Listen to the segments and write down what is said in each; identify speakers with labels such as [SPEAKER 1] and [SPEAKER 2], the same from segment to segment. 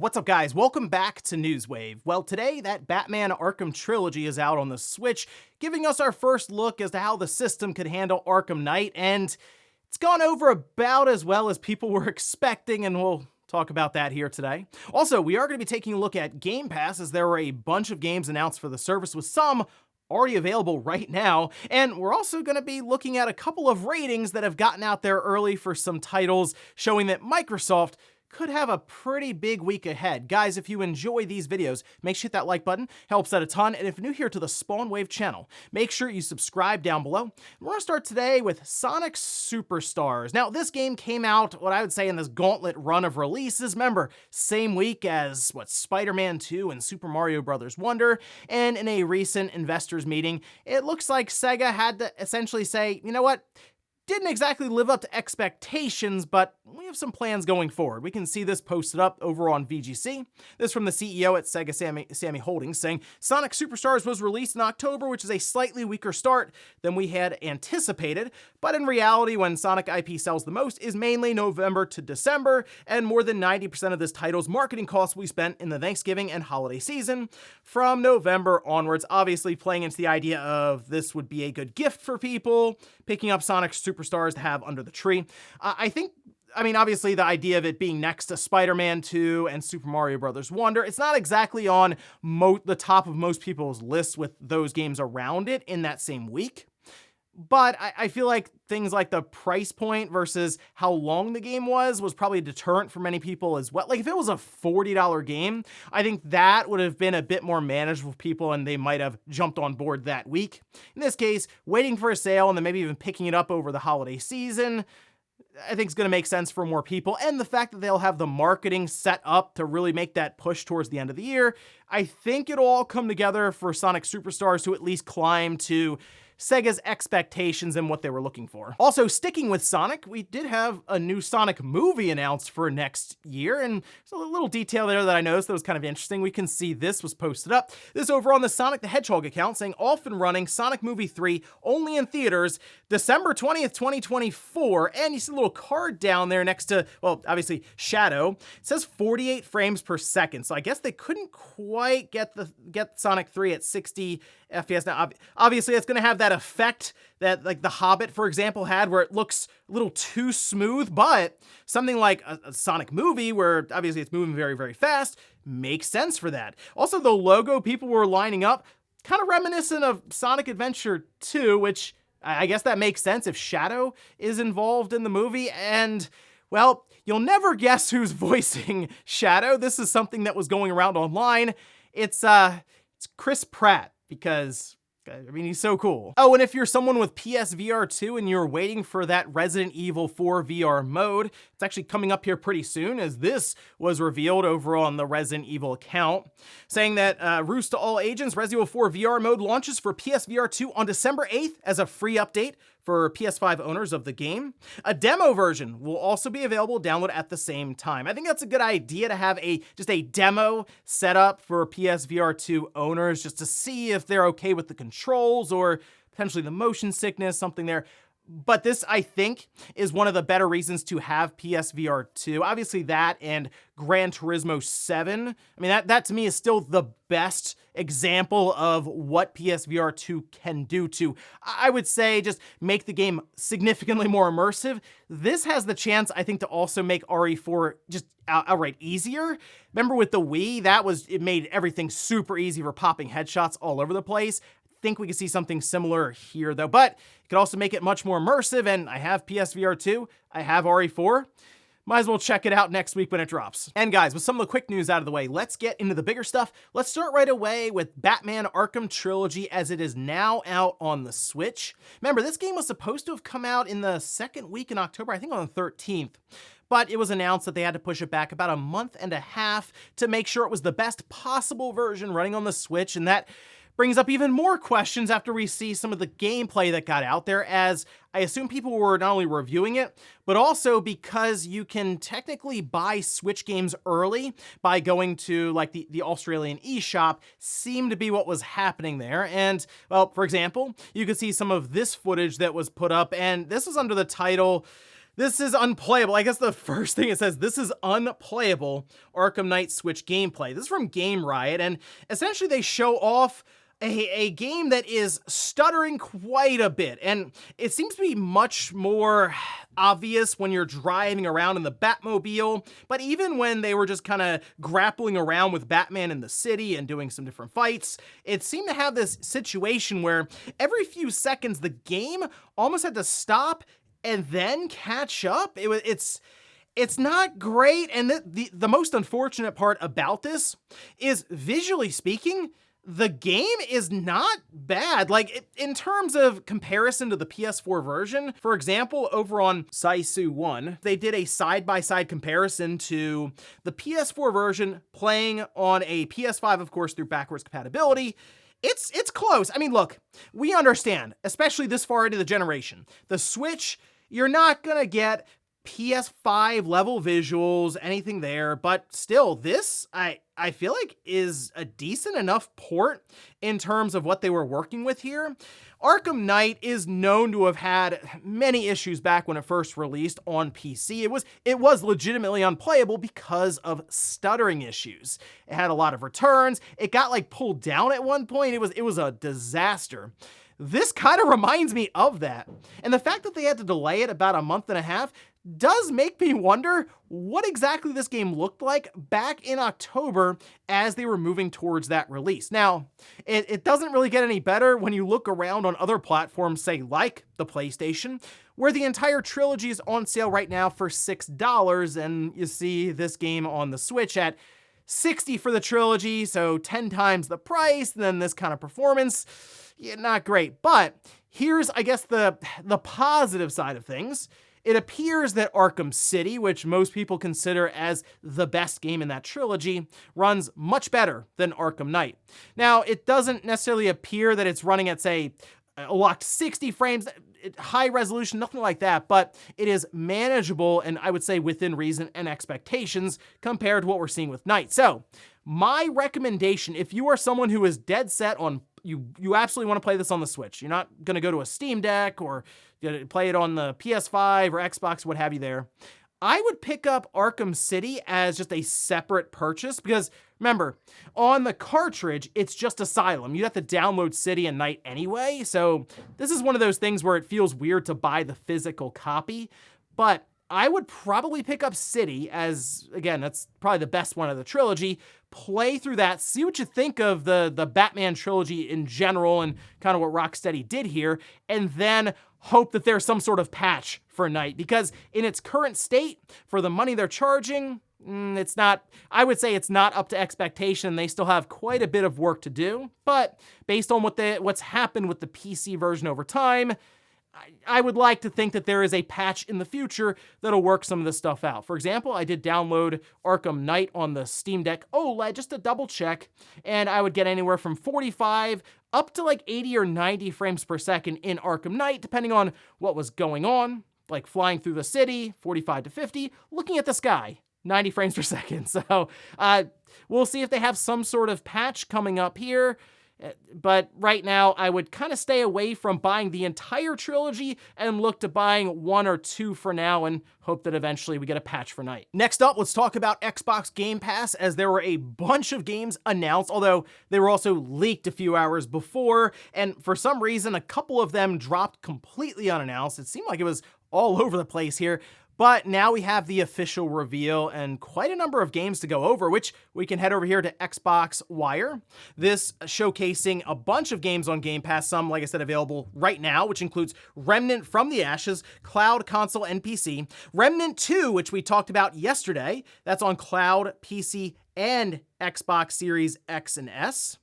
[SPEAKER 1] What's up, guys? Welcome back to Newswave. Well, today that Batman Arkham Trilogy is out on the Switch, giving us our first look as to how the system could handle Arkham Knight, and it's gone over about as well as people were expecting, and we'll talk about that here today. Also, we are going to be taking a look at Game Pass, as there were a bunch of games announced for the service, with some already available right now, and we're also going to be looking at a couple of ratings that have gotten out there early for some titles, showing that Microsoft could have a pretty big week ahead. Guys, if you enjoy these videos, make sure you hit that like button, helps out a ton, and if you're new here to the Spawnwave channel, make sure you subscribe down below. We're gonna start today with Sonic Superstars. Now, this game came out, what I would say, in this gauntlet run of releases. Remember, same week as, Spider-Man 2 and Super Mario Bros. Wonder, and in a recent investors meeting, it looks like SEGA had to essentially say, you know what? Didn't exactly live up to expectations, but we have some plans going forward. We can see this posted up over on VGC. This from the CEO at SEGA, Sammy Holdings, saying, Sonic Superstars was released in October, which is a slightly weaker start than we had anticipated, but in reality, when Sonic IP sells the most is mainly November to December, and more than 90% of this title's marketing costs we spent in the Thanksgiving and holiday season from November onwards, obviously playing into the idea of this would be a good gift for people, picking up Sonic Superstars to have under the tree. I mean, obviously the idea of it being next to Spider-Man 2 and Super Mario Bros. Wonder, it's not exactly on the top of most people's lists with those games around it in that same week. But I feel like things like the price point versus how long the game was probably a deterrent for many people as well. Like, if it was a $40 game, I think that would have been a bit more manageable for people and they might have jumped on board that week. In this case, waiting for a sale and then maybe even picking it up over the holiday season, I think it's going to make sense for more people. And the fact that they'll have the marketing set up to really make that push towards the end of the year, I think it'll all come together for Sonic Superstars to at least climb to Sega's expectations and what they were looking for. Also, sticking with Sonic, we did have a new Sonic movie announced for next year, and there's a little detail there that I noticed that was kind of interesting. We can see this was posted up. This over on the Sonic the Hedgehog account, saying off and running Sonic Movie 3, only in theaters, December 20th, 2024, and you see a little card down there next to, well, obviously, Shadow. It says 48 frames per second, so I guess they couldn't quite get Sonic 3 at 60 FPS. Now, obviously, it's going to have that effect that, like, The Hobbit, for example, had, where it looks a little too smooth, but something like a Sonic movie, where obviously it's moving very, very fast, makes sense for that. Also, the logo people were lining up, kind of reminiscent of Sonic Adventure 2, which I guess that makes sense if Shadow is involved in the movie, and, well, you'll never guess who's voicing Shadow. This is something that was going around online. It's Chris Pratt, because, I mean, he's so cool. Oh, and if you're someone with PSVR 2 and you're waiting for that Resident Evil 4 VR mode, it's actually coming up here pretty soon, as this was revealed over on the Resident Evil account, saying that Roost to all agents, Resident Evil 4 VR mode launches for PSVR 2 on December 8th as a free update for PS5 owners of the game. A demo version will also be available to download at the same time. I think that's a good idea to have just a demo set up for PSVR 2 owners, just to see if they're okay with the controls or potentially the motion sickness, something there. But this, I think, is one of the better reasons to have PSVR 2. Obviously that and Gran Turismo 7. I mean, that to me is still the best example of what PSVR 2 can do to, I would say, just make the game significantly more immersive. This has the chance, I think, to also make RE4 just outright easier. Remember with the Wii, it made everything super easy for popping headshots all over the place. Think we could see something similar here, though, but it could also make it much more immersive, and I have PSVR 2, I have RE4. Might as well check it out next week when it drops. And guys, with some of the quick news out of the way, let's get into the bigger stuff. Let's start right away with Batman Arkham Trilogy, as it is now out on the Switch. Remember, this game was supposed to have come out in the second week in October, I think on the 13th. But it was announced that they had to push it back about a month and a half to make sure it was the best possible version running on the Switch, and that brings up even more questions after we see some of the gameplay that got out there, as I assume people were not only reviewing it, but also because you can technically buy Switch games early by going to, like, the Australian eShop, seemed to be what was happening there. And, well, for example, you could see some of this footage that was put up, and this was under the title This is unplayable. I guess the first thing it says, this is unplayable Arkham Knight Switch gameplay. This is from Game Riot, and essentially they show off a game that is stuttering quite a bit, and it seems to be much more obvious when you're driving around in the Batmobile, but even when they were just kind of grappling around with Batman in the city and doing some different fights, it seemed to have this situation where every few seconds the game almost had to stop and then catch up. It's not great, and the most unfortunate part about this is, visually speaking, the game is not bad. Like, in terms of comparison to the PS4 version, for example, over on Saisu 1, they did a side-by-side comparison to the PS4 version playing on a PS5, of course, through backwards compatibility. It's close. I mean, look, we understand, especially this far into the generation. The Switch, you're not gonna get PS5 level visuals, anything there, but still, this, I feel like, is a decent enough port in terms of what they were working with here. Arkham Knight is known to have had many issues back when it first released on PC. It was legitimately unplayable because of stuttering issues. It had a lot of returns. It got like pulled down at one point. It was a disaster. This kind of reminds me of that. And the fact that they had to delay it about a month and a half does make me wonder what exactly this game looked like back in October as they were moving towards that release. Now, it doesn't really get any better when you look around on other platforms, say like the PlayStation, where the entire trilogy is on sale right now for $6, and you see this game on the Switch at $60 for the trilogy, so 10 times the price, and then this kind of performance. Yeah, not great. But here's, I guess, the positive side of things. It appears that Arkham City, which most people consider as the best game in that trilogy, runs much better than Arkham Knight. Now, it doesn't necessarily appear that it's running at, say, a locked 60 frames, high resolution, nothing like that, but it is manageable and I would say within reason and expectations compared to what we're seeing with Knight. So, my recommendation, if you are someone who is dead set on you absolutely want to play this on the Switch. You're not going to go to a Steam Deck or play it on the PS5 or Xbox, what have you there. I would pick up Arkham City as just a separate purchase because, remember, on the cartridge, it's just Asylum. You have to download City and Knight anyway, so this is one of those things where it feels weird to buy the physical copy, but I would probably pick up City as, again, that's probably the best one of the trilogy. Play through that, see what you think of the Batman trilogy in general and kind of what Rocksteady did here, and then hope that there's some sort of patch for Knight, because in its current state, for the money they're charging, it's not, I would say it's not up to expectation. They still have quite a bit of work to do, but based on what's happened with the PC version over time, I would like to think that there is a patch in the future that'll work some of this stuff out. For example, I did download Arkham Knight on the Steam Deck OLED just to double check, and I would get anywhere from 45 up to like 80 or 90 frames per second in Arkham Knight, depending on what was going on, like flying through the city, 45 to 50, looking at the sky, 90 frames per second. So we'll see if they have some sort of patch coming up here. But right now, I would kind of stay away from buying the entire trilogy and look to buying one or two for now and hope that eventually we get a patch for Knight. Next up, let's talk about Xbox Game Pass, as there were a bunch of games announced, although they were also leaked a few hours before, and for some reason, a couple of them dropped completely unannounced. It seemed like it was all over the place here. But now we have the official reveal and quite a number of games to go over, which we can head over here to Xbox Wire. This showcasing a bunch of games on Game Pass, some, like I said, available right now, which includes Remnant from the Ashes, Cloud, Console, and PC. Remnant 2, which we talked about yesterday, that's on Cloud, PC, and Xbox Series X and S.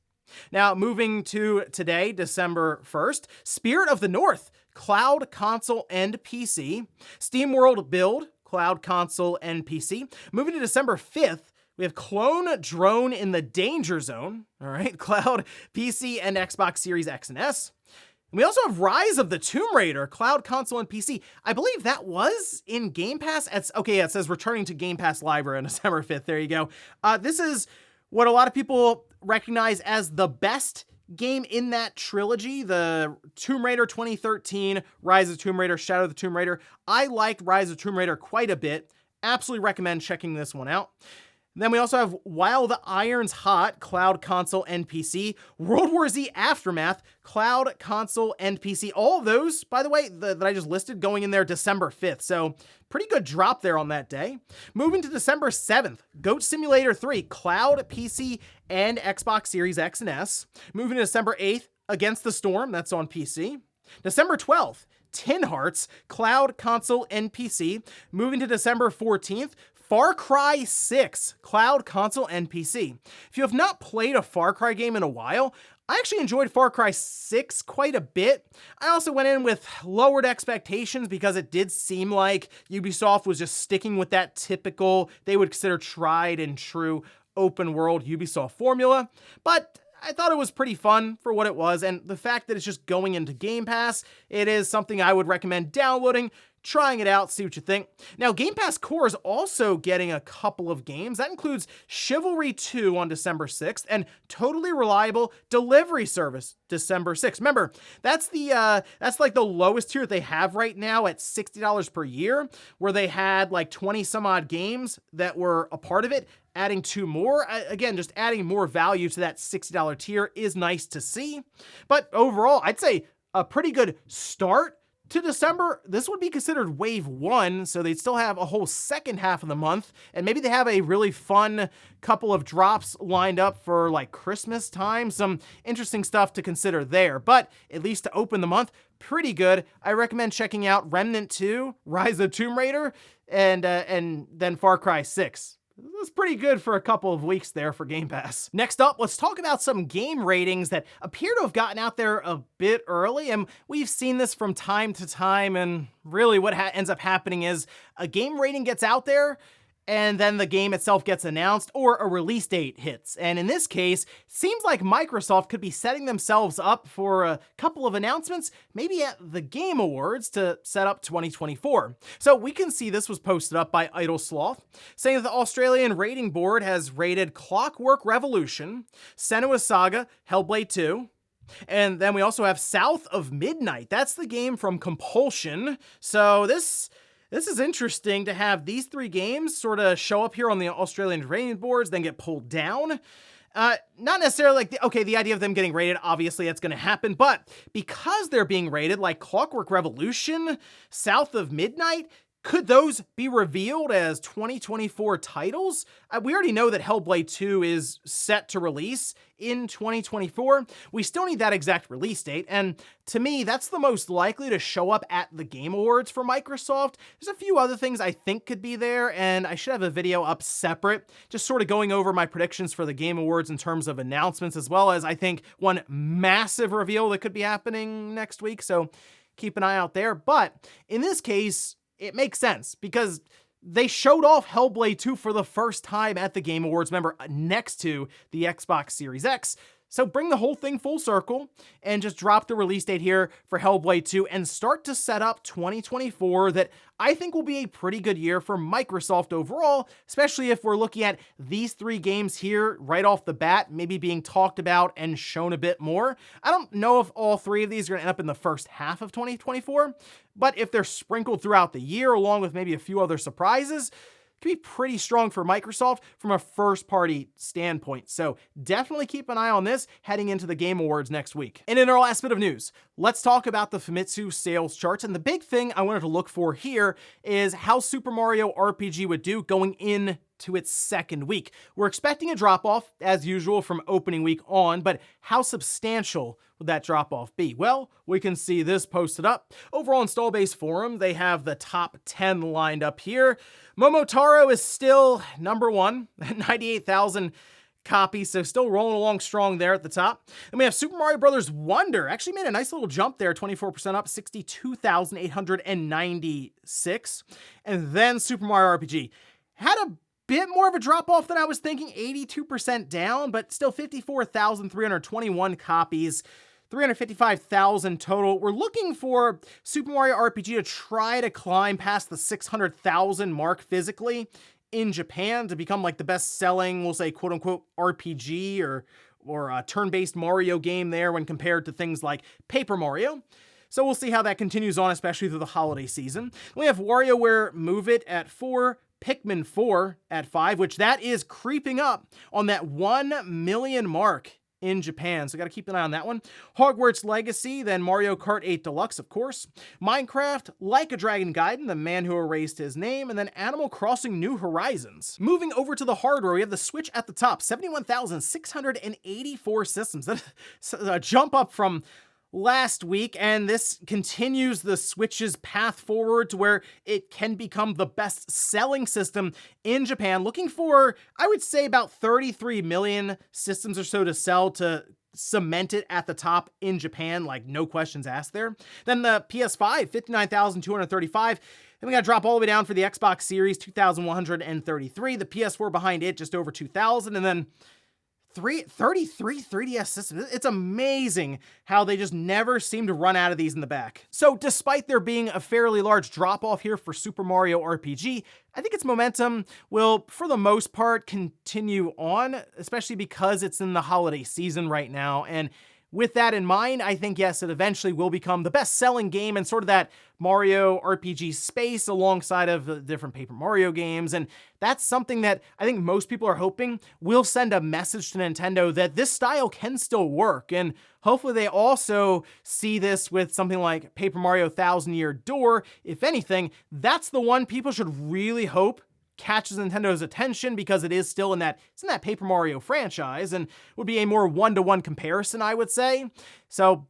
[SPEAKER 1] Now, moving to today, December 1st, Spirit of the North, Cloud, Console, and PC. SteamWorld Build, Cloud, Console, and PC. Moving to December 5th, we have Clone Drone in the Danger Zone, all right, Cloud, PC, and Xbox Series X and S. And we also have Rise of the Tomb Raider, Cloud, Console, and PC. I believe that was in Game Pass. It says returning to Game Pass Library on December 5th. There you go. This is what a lot of people recognize as the best game in that trilogy, the Tomb Raider 2013, Rise of Tomb Raider, Shadow of the Tomb Raider. I liked Rise of Tomb Raider quite a bit. Absolutely recommend checking this one out. Then we also have While the Iron's Hot, cloud, console, and PC. World War Z Aftermath, cloud, console, and PC. All of those, by the way, that I just listed, going in there December 5th. So pretty good drop there on that day. Moving to December 7th, Goat Simulator 3, cloud, PC, and Xbox Series X and S. Moving to December 8th, Against the Storm, that's on PC. December 12th, Tin Hearts, cloud, console, and PC. Moving to December 14th, Far Cry 6, cloud, console, and PC. If you have not played a Far Cry game in a while, I actually enjoyed Far Cry 6 quite a bit. I also went in with lowered expectations because it did seem like Ubisoft was just sticking with that typical, they would consider tried and true open world Ubisoft formula, but I thought it was pretty fun for what it was, and the fact that it's just going into Game Pass, it is something I would recommend downloading, trying it out, see what you think. Now, Game Pass Core is also getting a couple of games. That includes Chivalry 2 on December 6th and Totally Reliable Delivery Service December 6th. Remember, that's like the lowest tier they have right now at $60 per year, where they had like 20 some odd games that were a part of it. Adding 2 more, again, just adding more value to that $60 tier is nice to see. But overall, I'd say a pretty good start to December. This would be considered wave 1, so they'd still have a whole second half of the month, and maybe they have a really fun couple of drops lined up for like Christmas time. Some interesting stuff to consider there, but at least to open the month, pretty good. I recommend checking out Remnant 2, Rise of Tomb Raider, and then Far Cry 6. It was pretty good for a couple of weeks there for Game Pass. Next up, let's talk about some game ratings that appear to have gotten out there a bit early, and we've seen this from time to time, and really what ends up happening is a game rating gets out there, and then the game itself gets announced or a release date hits. And in this case, it seems like Microsoft could be setting themselves up for a couple of announcements, maybe at the Game Awards, to set up 2024. So we can see this was posted up by Idle Sloth, saying that the Australian rating board has rated Clockwork Revolution, Senua's Saga, Hellblade 2, and then we also have South of Midnight. That's the game from Compulsion. So this is interesting to have these 3 games sort of show up here on the Australian rating boards, then get pulled down. Not necessarily like, the idea of them getting rated, obviously that's going to happen, but because they're being rated, like Clockwork Revolution, South of Midnight, could those be revealed as 2024 titles? We already know that Hellblade 2 is set to release in 2024. We still need that exact release date, and to me, that's the most likely to show up at the Game Awards for Microsoft. There's a few other things I think could be there, and I should have a video up separate, just sort of going over my predictions for the Game Awards in terms of announcements, as well as I think one massive reveal that could be happening next week, so keep an eye out there. But in this case, it makes sense because they showed off Hellblade 2 for the first time at the Game Awards, remember, next to the Xbox Series X. So bring the whole thing full circle and just drop the release date here for Hellblade 2 and start to set up 2024 that I think will be a pretty good year for Microsoft overall, especially if we're looking at these 3 games here right off the bat, maybe being talked about and shown a bit more. I don't know if all 3 of these are going to end up in the first half of 2024, but if they're sprinkled throughout the year along with maybe a few other surprises, could be pretty strong for Microsoft from a first-party standpoint. So definitely keep an eye on this heading into the Game Awards next week. And in our last bit of news, let's talk about the Famitsu sales charts. And the big thing I wanted to look for here is how Super Mario RPG would do going into its second week. We're expecting a drop-off, as usual, from opening week on, but how substantial would that drop-off be? Well, we can see this posted up. Over on Install Base Forum, they have the top 10 lined up here. Momotaro is still number 1 at 98,000 copies, so still rolling along strong there at the top. And we have Super Mario Bros. Wonder, actually made a nice little jump there, 24% up, 62,896. And then Super Mario RPG had a bit more of a drop-off than I was thinking, 82% down, but still 54,321 copies, 355,000 total. We're looking for Super Mario RPG to try to climb past the 600,000 mark physically in Japan to become like the best-selling, we'll say, quote-unquote, RPG or or a turn-based Mario game there when compared to things like Paper Mario. So we'll see how that continues on, especially through the holiday season. We have WarioWare Move It at 4, Pikmin 4 at 5, which that is creeping up on that 1 million mark in Japan, so got to keep an eye on that one. Hogwarts Legacy, then Mario Kart 8 Deluxe, of course. Minecraft, Like a Dragon Gaiden, The Man Who Erased His Name, and then Animal Crossing New Horizons. Moving over to the hardware, we have the Switch at the top, 71,684 systems. That's a jump up from last week, and this continues the Switch's path forward to where it can become the best-selling system in Japan, looking for, I would say, about 33 million systems or so to sell to cement it at the top in Japan, like no questions asked there. Then the PS5, 59,235. Then we got to drop all the way down for the Xbox Series, 2,133. The PS4 behind it, just over 2,000, and then 33 3DS systems. It's amazing how they just never seem to run out of these in the back. So despite there being a fairly large drop-off here for Super Mario RPG, I think its momentum will, for the most part, continue on, especially because it's in the holiday season right now. And with that in mind, I think, yes, it eventually will become the best-selling game in sort of that Mario RPG space alongside of the different Paper Mario games, and that's something that I think most people are hoping will send a message to Nintendo that this style can still work, and hopefully they also see this with something like Paper Mario Thousand Year Door. If anything, that's the one people should really hope catches Nintendo's attention because it is still it's in that Paper Mario franchise and would be a more one-to-one comparison, I would say. So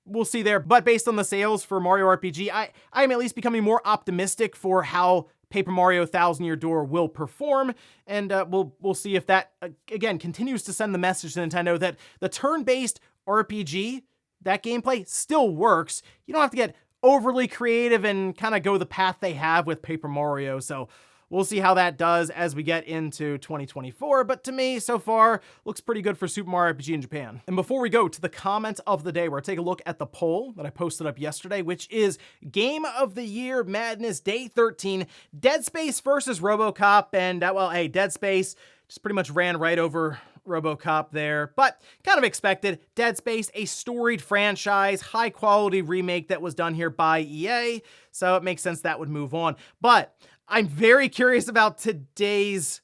[SPEAKER 1] we'll see there. But based on the sales for Mario RPG, I'm at least becoming more optimistic for how Paper Mario Thousand Year Door will perform, and we'll see if that again continues to send the message to Nintendo that the turn-based RPG, that gameplay still works. You don't have to get overly creative and kind of go the path they have with Paper Mario. So we'll see how that does as we get into 2024, but to me, so far, looks pretty good for Super Mario RPG in Japan. And before we go to the comment of the day, we're gonna take a look at the poll that I posted up yesterday, which is Game of the Year Madness Day 13, Dead Space versus RoboCop, and well, hey, Dead Space just pretty much ran right over RoboCop there, but kind of expected. Dead Space, a storied franchise, high quality remake that was done here by EA, so it makes sense that would move on. But I'm very curious about today's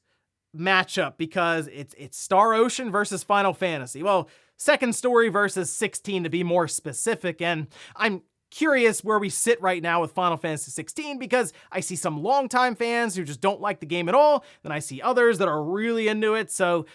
[SPEAKER 1] matchup because it's Star Ocean versus Final Fantasy. Well, Second Story versus 16 to be more specific, and I'm curious where we sit right now with Final Fantasy 16 because I see some longtime fans who just don't like the game at all, then I see others that are really into it, so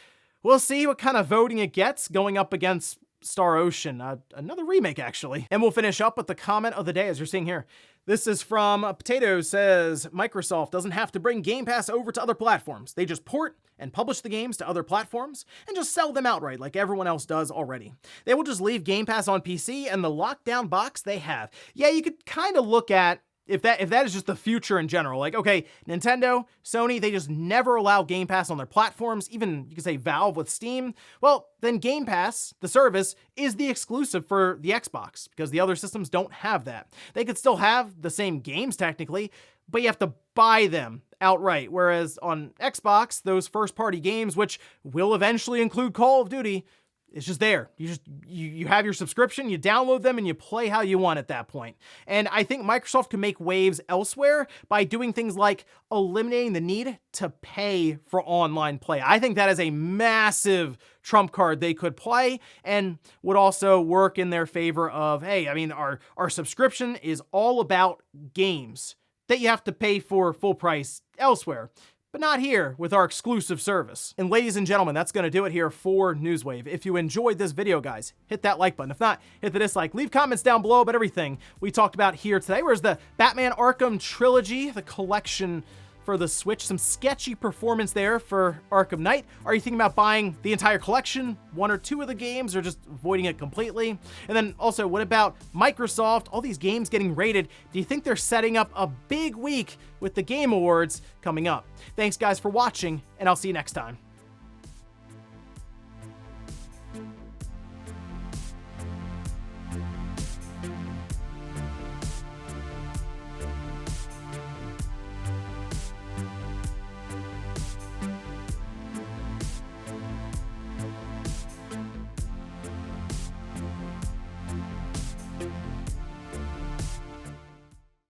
[SPEAKER 1] we'll see what kind of voting it gets going up against Star Ocean, another remake actually. And we'll finish up with the comment of the day as you're seeing here. This is from Potato, says, Microsoft doesn't have to bring Game Pass over to other platforms. They just port and publish the games to other platforms and just sell them outright like everyone else does already. They will just leave Game Pass on PC and the lockdown box they have. Yeah, you could kind of look at if that is just the future in general. Like, okay, Nintendo, Sony, they just never allow Game Pass on their platforms, even you could say Valve with Steam. Well, then Game Pass, the service, is the exclusive for the Xbox because the other systems don't have that. They could still have the same games technically, but you have to buy them outright. Whereas on Xbox, those first-party games, which will eventually include Call of Duty, it's just there. You have your subscription, you download them, and you play how you want at that point. And I think Microsoft can make waves elsewhere by doing things like eliminating the need to pay for online play. I think that is a massive trump card they could play and would also work in their favor of, hey, I mean, our subscription is all about games that you have to pay for full price elsewhere, but not here with our exclusive service. And ladies and gentlemen, that's gonna do it here for Newswave. If you enjoyed this video, guys, hit that like button. If not, hit the dislike. Leave comments down below about everything we talked about here today. Where's the Batman Arkham Trilogy, the collection for the Switch? Some sketchy performance there for Arkham Knight. Are you thinking about buying the entire collection, one or two of the games, or just avoiding it completely? And then also, what about Microsoft? All these games getting rated. Do you think they're setting up a big week with the Game Awards coming up? Thanks guys for watching, and I'll see you next time.